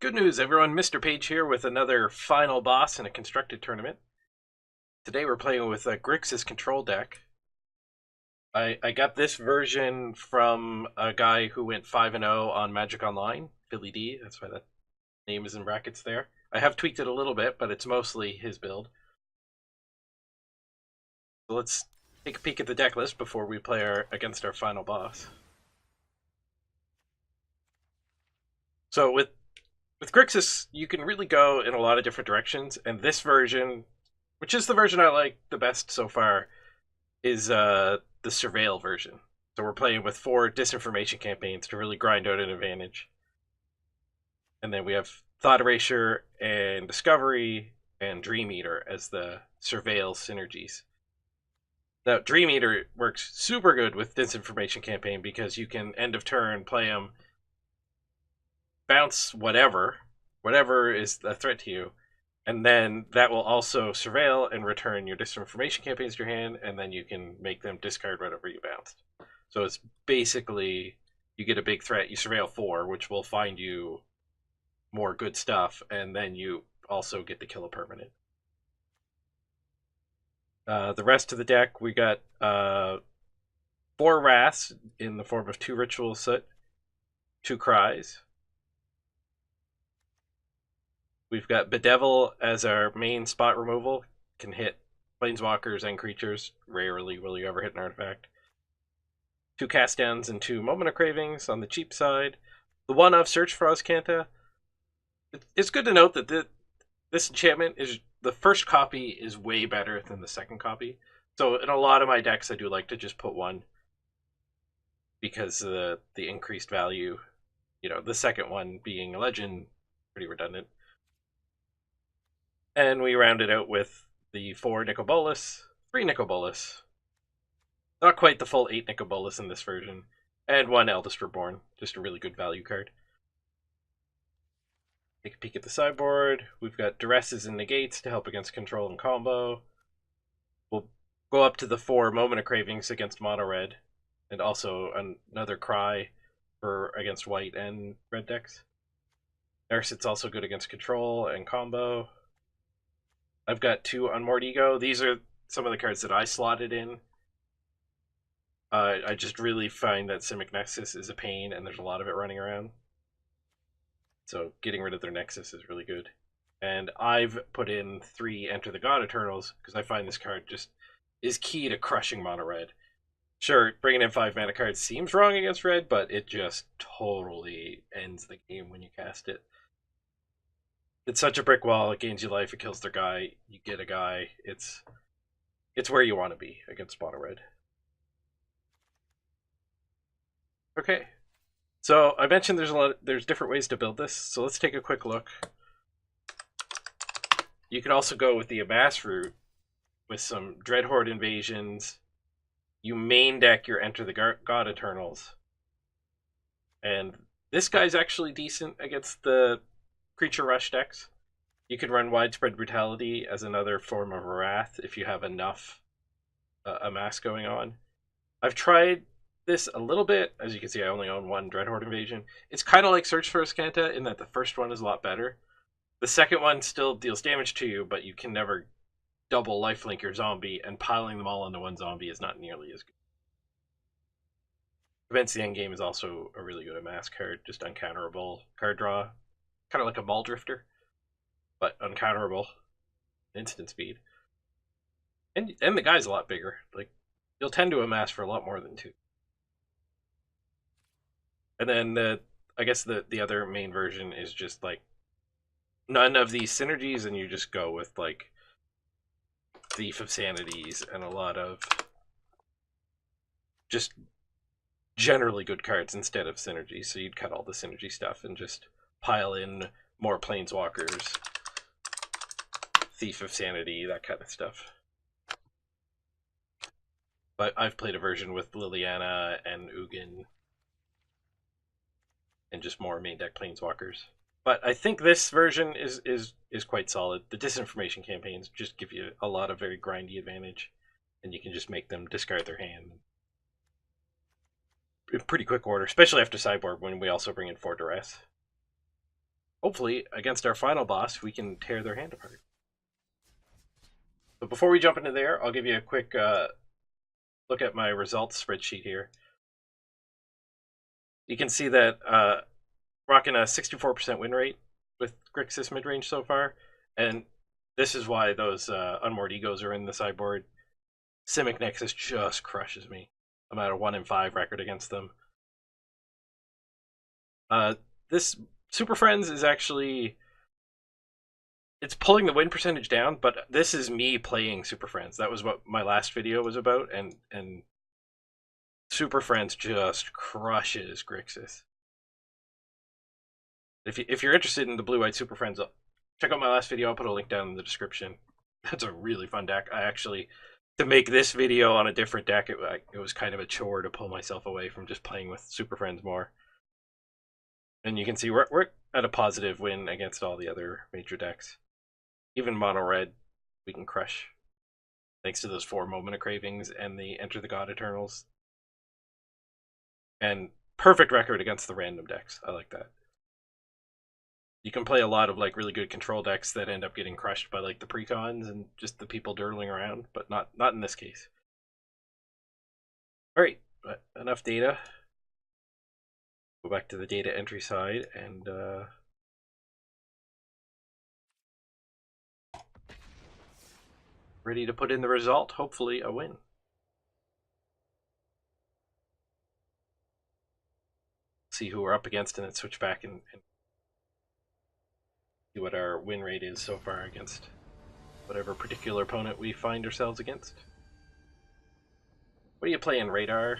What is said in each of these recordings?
Good news, everyone. Mr. Page here with another final boss in a constructed tournament. Today we're playing with a Grixis control deck. I got this version from a guy who went 5-0 on Magic Online, Philly D. That's why that name is in brackets there. I have tweaked it a little bit, but it's mostly his build. So let's take a peek at the deck list before we play against our final boss. So with Grixis, you can really go in a lot of different directions, and this version, which is the version I like the best so far, is the Surveil version. So we're playing with 4 Disinformation Campaigns to really grind out an advantage. And then we have Thought Erasure and Discovery and Dream Eater as the Surveil synergies. Now, Dream Eater works super good with Disinformation Campaign because you can end of turn play him, bounce whatever is a threat to you, and then that will also surveil and return your Disinformation Campaigns to your hand, and then you can make them discard whatever you bounced. So it's basically, you get a big threat, you surveil 4, which will find you more good stuff, and then you also get to kill a permanent. The rest of the deck, we got 4 Wraths in the form of 2 Ritual of Soot, 2 Cries. We've got Bedevil as our main spot removal. Can hit planeswalkers and creatures. Rarely will you ever hit an artifact. 2 cast downs and 2 Moment of Cravings on the cheap side. The one-off Search for Azcanta. It's good to note that this enchantment is, the first copy is way better than the second copy. So in a lot of my decks, I do like to just put 1 because the increased value, the second one being a legend, pretty redundant. And we round it out with the 4 Nicol Bolas, 3 Nicol Bolas. Not quite the full 8 Nicol Bolas in this version. And 1 Eldest Reborn, just a really good value card. Take a peek at the sideboard. We've got Duresses and Negates to help against control and combo. We'll go up to the 4 Moment of Cravings against mono red, and also another Cry for against white and red decks. Narset's also good against control and combo. I've got 2 Unmoored Ego. These are some of the cards that I slotted in. I just really find that Simic Nexus is a pain, and there's a lot of it running around. So getting rid of their Nexus is really good. And I've put in 3 Enter the God Eternals, because I find this card just is key to crushing mono red. Sure, bringing in 5 mana cards seems wrong against red, but it just totally ends the game when you cast it. It's such a brick wall. It gains you life. It kills their guy. You get a guy. It's where you want to be against mono red. Okay, so I mentioned there's different ways to build this. So let's take a quick look. You can also go with the Amass route with some Dreadhorde invasions. You main deck your Enter the God Eternals, and this guy's actually decent against the creature rush decks. You can run Widespread Brutality as another form of Wrath if you have enough Amass going on. I've tried this a little bit. As you can see, I only own 1 Dreadhorde Invasion. It's kind of like Search for Azcanta in that the first one is a lot better. The second one still deals damage to you, but you can never double lifelink your zombie, and piling them all into 1 zombie is not nearly as good. Prevents the Endgame is also a really good Amass card, just uncounterable card draw. Kind of like a Maul Drifter, but uncounterable. Instant speed. And the guy's a lot bigger. Like, you'll tend to amass for a lot more than 2. And then I guess the other main version is just like none of these synergies, and you just go with like Thief of Sanities and a lot of just generally good cards instead of synergy. So you'd cut all the synergy stuff and just pile in more planeswalkers, Thief of Sanity, that kind of stuff. But I've played a version with Liliana and Ugin and just more main deck planeswalkers. But I think this version is quite solid. The Disinformation Campaigns just give you a lot of very grindy advantage, and you can just make them discard their hand in pretty quick order, especially after sideboard when we also bring in 4 Duress. hopefully, against our final boss, we can tear their hand apart. But before we jump into there, I'll give you a quick look at my results spreadsheet here. You can see that rocking a 64% win rate with Grixis Midrange so far, and this is why those Unmoored Egos are in the sideboard. Simic Nexus just crushes me. I'm at a 1 in 5 record against them. This Super Friends is actually... It's pulling the win percentage down, but this is me playing Super Friends. That was what my last video was about, and Super Friends just crushes Grixis. If you're interested in the blue-white Super Friends, check out my last video. I'll put a link down in the description. That's a really fun deck. I actually, to make this video on a different deck, it was kind of a chore to pull myself away from just playing with Super Friends more. And you can see we're at a positive win against all the other major decks. Even mono red, we can crush. Thanks to those 4 Moment of Cravings and the Enter the God Eternals. And perfect record against the random decks. I like that. You can play a lot of like really good control decks that end up getting crushed by like the precons and just the people dirtling around, but not in this case. Alright, but enough data. Go back to the data entry side and ready to put in the result, hopefully a win. See who we're up against and then switch back and see what our win rate is so far against whatever particular opponent we find ourselves against. What are you playing, Radar?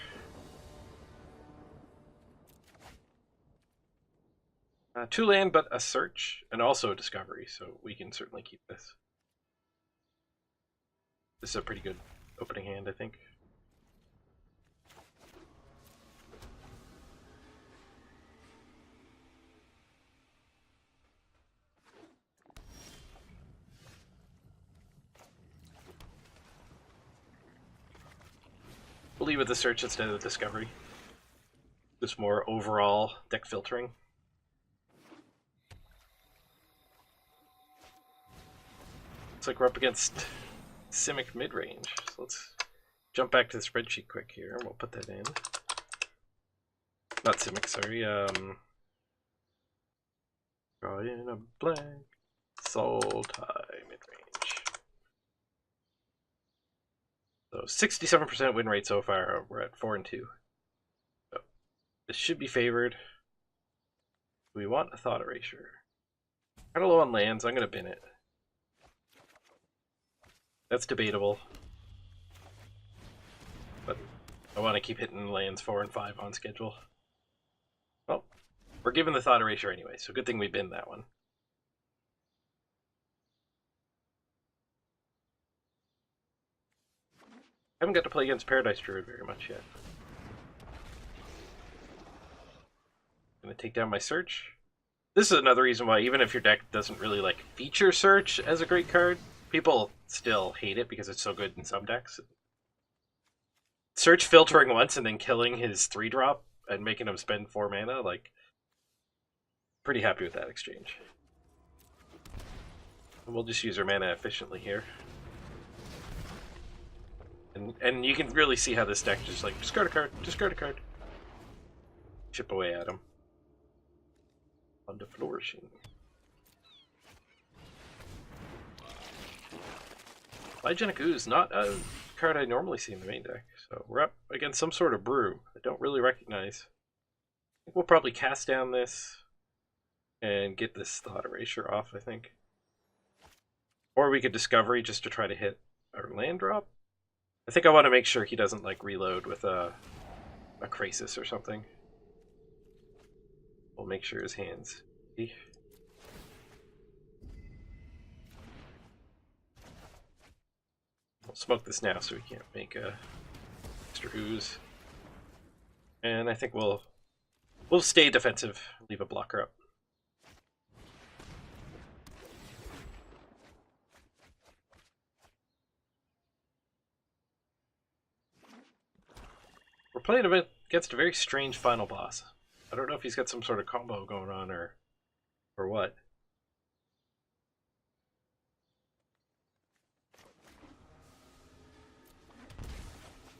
Two land, but a search, and also a discovery, so we can certainly keep this. This is a pretty good opening hand, I think. We'll leave with the search instead of the discovery. Just more overall deck filtering. Looks like we're up against Simic Midrange. So let's jump back to the spreadsheet quick here, and we'll put that in. Not Simic, sorry. Draw in a blank. Sultai Midrange. So 67% win rate so far. We're at 4 and 2. So this should be favored. We want a Thought Erasure. Kind of low on lands. I'm going to bin it. That's debatable. But I want to keep hitting lands 4 and 5 on schedule. Well, we're given the Thought Erasure anyway, so good thing we binned that one. Haven't got to play against Paradise Druid very much yet. Gonna take down my search. This is another reason why, even if your deck doesn't really like feature search as a great card, people still hate it because it's so good in some decks. Search filtering once and then killing his 3-drop and making him spend 4 mana, like, pretty happy with that exchange. And we'll just use our mana efficiently here. And you can really see how this deck just like, discard a card, discard a card. Chip away at him. On to flourishing. Ligenic Ooze, not a card I normally see in the main deck. So we're up against some sort of brew I don't really recognize. I think we'll probably cast down this and get this Thought Erasure off, I think. Or we could Discovery just to try to hit our land drop. I think I want to make sure he doesn't like reload with a Crisis or something. We'll make sure his hands. We'll smoke this now so we can't make a extra ooze. And I think we'll stay defensive, leave a blocker up. We're playing against a very strange final boss. I don't know if he's got some sort of combo going on or Or what?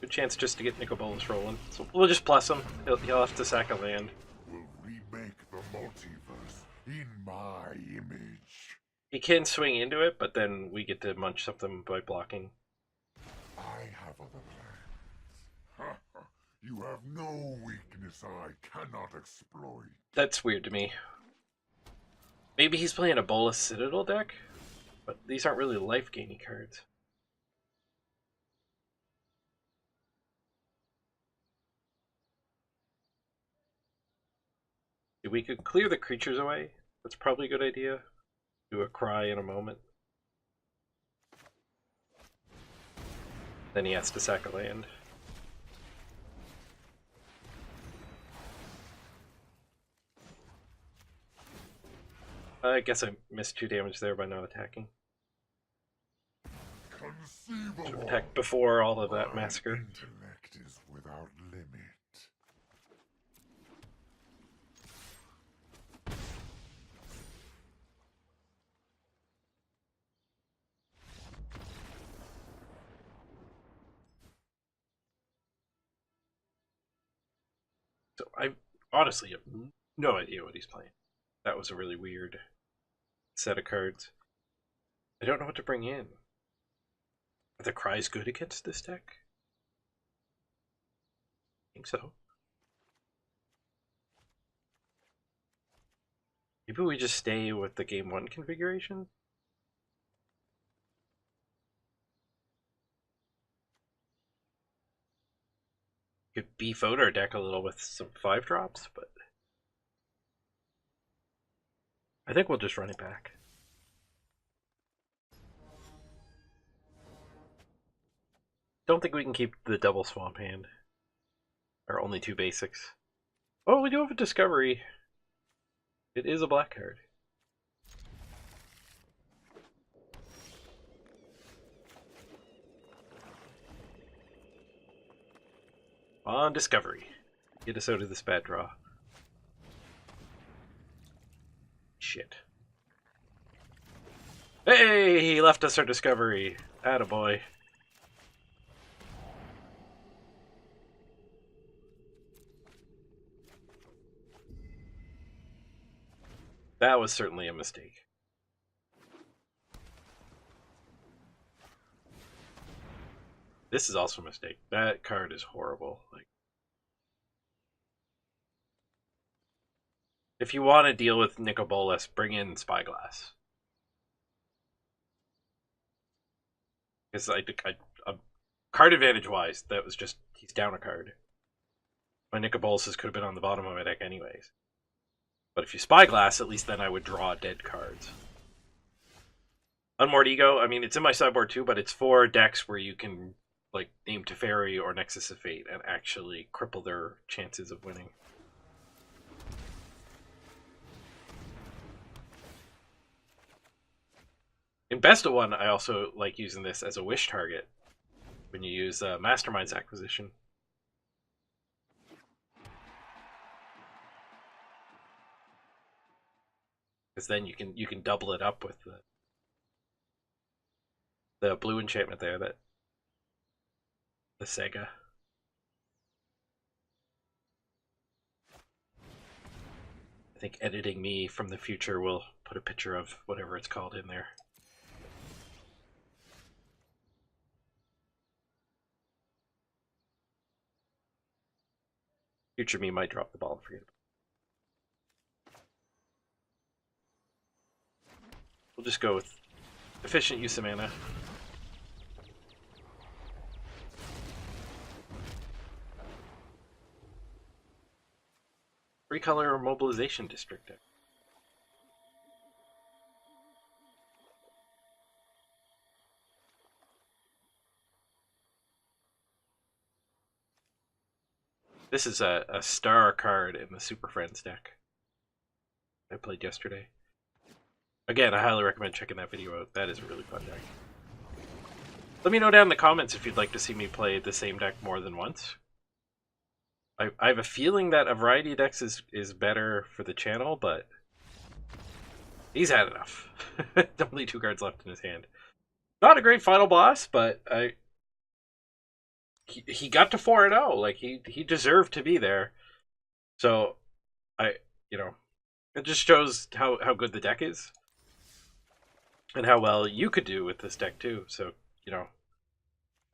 Good chance just to get Nicol Bolas rolling. So we'll just plus him. He'll have to sack a land. Will remake the multiverse in my image. He can swing into it, but then we get to munch something by blocking. I have other plans. You have no weakness I cannot exploit. That's weird to me. Maybe he's playing a Bolas Citadel deck, but these aren't really life-gaining cards. We could clear the creatures away. That's probably a good idea. Do a cry in a moment. Then he has to sack a land. I guess I missed 2 damage there by not attacking. Should have attacked before all of that massacre. Intellect is without limit. So I honestly have no idea what he's playing. That was a really weird set of cards. I don't know what to bring in. Are the cries good against this deck? I think so. Maybe we just stay with the game 1 configuration? Could beef out our deck a little with some 5-drops, but I think we'll just run it back. Don't think we can keep the double swamp hand. Or only 2 basics. Oh, we do have a discovery. It is a black card. On discovery. Get us out of this bad draw. Shit. Hey, he left us our discovery. Attaboy. That was certainly a mistake. This is also a mistake. That card is horrible. Like, if you want to deal with Nicol Bolas, bring in Spyglass. Because card advantage wise, that was just, he's down a card. My Nicol Bolas could have been on the bottom of my deck anyways. But if you Spyglass, at least then I would draw dead cards. Unmoored Ego, I mean, it's in my sideboard too, but it's for decks where you can, like, name Teferi or Nexus of Fate and actually cripple their chances of winning. In Best of One, I also like using this as a wish target when you use Mastermind's Acquisition. Because then you can double it up with the blue enchantment there, that the Sega. I think editing me from the future will put a picture of whatever it's called in there. Future me might drop the ball and forget about it. We'll just go with efficient use of mana. 3-color mobilization district deck. This is a star card in the Super Friends deck I played yesterday. Again, I highly recommend checking that video out. That is a really fun deck. Let me know down in the comments if you'd like to see me play the same deck more than once. I have a feeling that a variety of decks is better for the channel, but He's had enough. Only 2 cards left in his hand. Not a great final boss, but he got to 4-0. Like he deserved to be there. So I you know it just shows how good the deck is and how well you could do with this deck too. So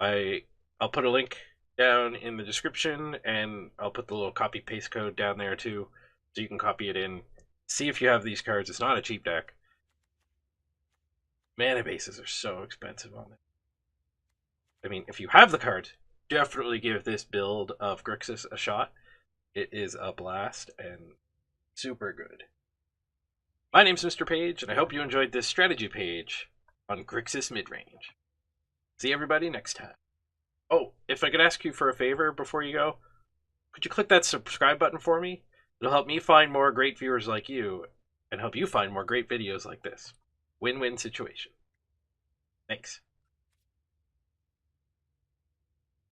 I'll put a link down in the description, and I'll put the little copy paste code down there too, so you can copy it in. See if you have these cards. It's not a cheap deck. Mana bases are so expensive on it. I mean, if you have the card, definitely give this build of Grixis a shot. It is a blast and super good. My name's Mr. Page, and I hope you enjoyed this strategy page on Grixis Midrange. See everybody next time. Oh, if I could ask you for a favor before you go, could you click that subscribe button for me? It'll help me find more great viewers like you, and help you find more great videos like this. Win-win situation. Thanks.